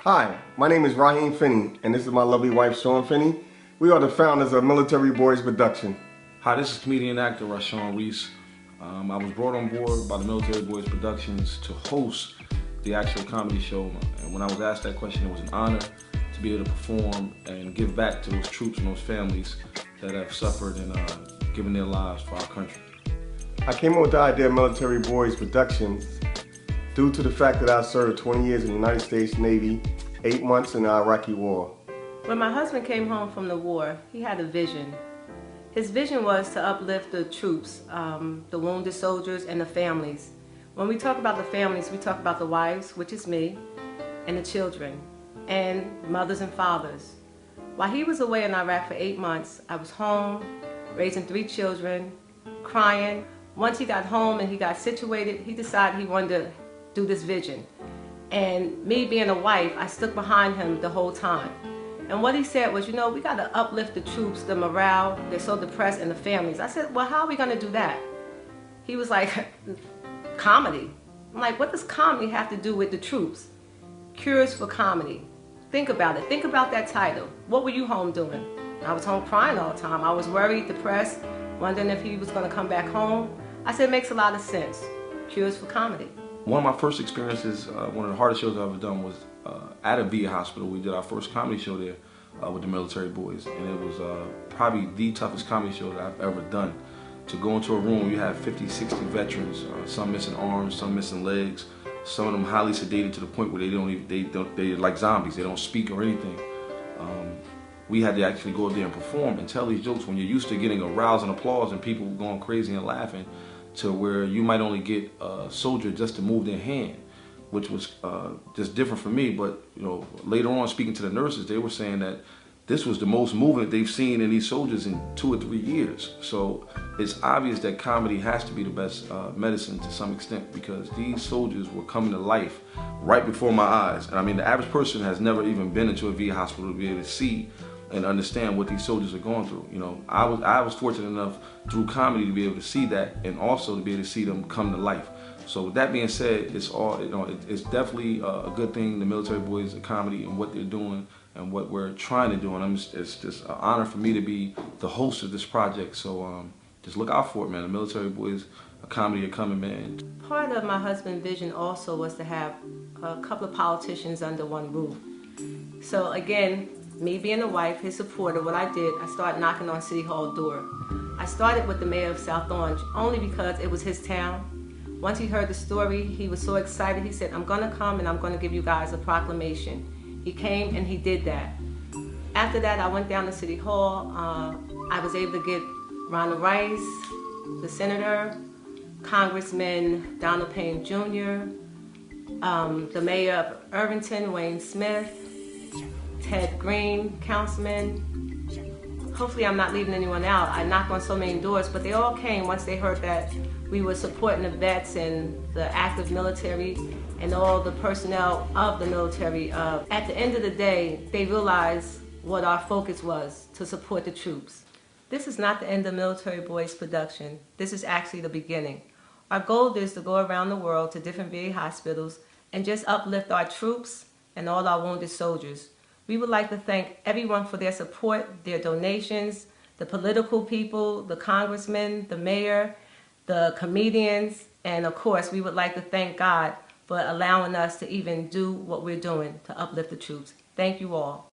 Hi, my name is Raheem Finney, and this is my lovely wife, Sean Finney. We are the founders of Military Boyz Production. Hi, this is comedian and actor Rashawn Reese. I was brought on board by the Military Boyz Productions to host the actual comedy show. And when I was asked that question, it was an honor to be able to perform and give back to those troops and those families that have suffered and given their lives for our country. I came up with the idea of Military Boyz Productions due to the fact that I served 20 years in the United States Navy, 8 months in the Iraqi War. When my husband came home from the war, he had a vision. His vision was to uplift the troops, the wounded soldiers, and the families. When we talk about the families, we talk about the wives, which is me, and the children, and mothers and fathers. While he was away in Iraq for 8 months, I was home, raising 3 children, crying. Once he got home and he got situated, he decided he wanted to do this vision. And me being a wife, I stuck behind him the whole time. And what he said was, you know, we got to uplift the troops, the morale, they're so depressed, and the families. I said, well, how are we going to do that? He was like, comedy. I'm like, what does comedy have to do with the troops? Cures for comedy. Think about it. Think about that title. What were you home doing? I was home crying all the time. I was worried, depressed, wondering if he was going to come back home. I said, it makes a lot of sense. Cures for comedy. One of my first experiences, one of the hardest shows I've ever done was at a VA hospital. We did our first comedy show there with the Military Boyz, and it was probably the toughest comedy show that I've ever done. To go into a room, you have 50, 60 veterans, some missing arms, some missing legs, some of them highly sedated to the point where they're like zombies. They don't speak or anything. We had to actually go up there and perform and tell these jokes when you're used to getting a rousing applause and people going crazy and laughing, to where you might only get a soldier just to move their hand, which was just different for me. But you know, later on, speaking to the nurses, they were saying that this was the most movement they've seen in these soldiers in 2 or 3 years. So it's obvious that comedy has to be the best medicine to some extent, because these soldiers were coming to life right before my eyes. And I mean, the average person has never even been into a VA hospital to be able to see and understand what these soldiers are going through. You know, I was fortunate enough through comedy to be able to see that, and also to be able to see them come to life. So with that being said, it's all, you know, it's definitely a good thing, the Military Boyz comedy and what they're doing and what we're trying to do. And it's just an honor for me to be the host of this project. So just look out for it, man. The Military Boyz comedy are coming, man. Part of my husband's vision also was to have a couple of politicians under one roof. So again, me being a wife, his supporter, what I did, I started knocking on City Hall door. I started with the mayor of South Orange only because it was his town. Once he heard the story, he was so excited. He said, I'm gonna come and I'm gonna give you guys a proclamation. He came and he did that. After that, I went down to City Hall. I was able to get Ronald Rice, the senator, Congressman Donald Payne Jr., the mayor of Irvington, Wayne Smith, Ted Green, councilman. Hopefully I'm not leaving anyone out. I knocked on so many doors, but they all came once they heard that we were supporting the vets and the active military and all the personnel of the military. At the end of the day, they realized what our focus was, to support the troops. This is not the end of Military Boyz production. This is actually the beginning. Our goal is to go around the world to different VA hospitals and just uplift our troops and all our wounded soldiers. We would like to thank everyone for their support, their donations, the political people, the congressmen, the mayor, the comedians, and of course, we would like to thank God for allowing us to even do what we're doing to uplift the troops. Thank you all.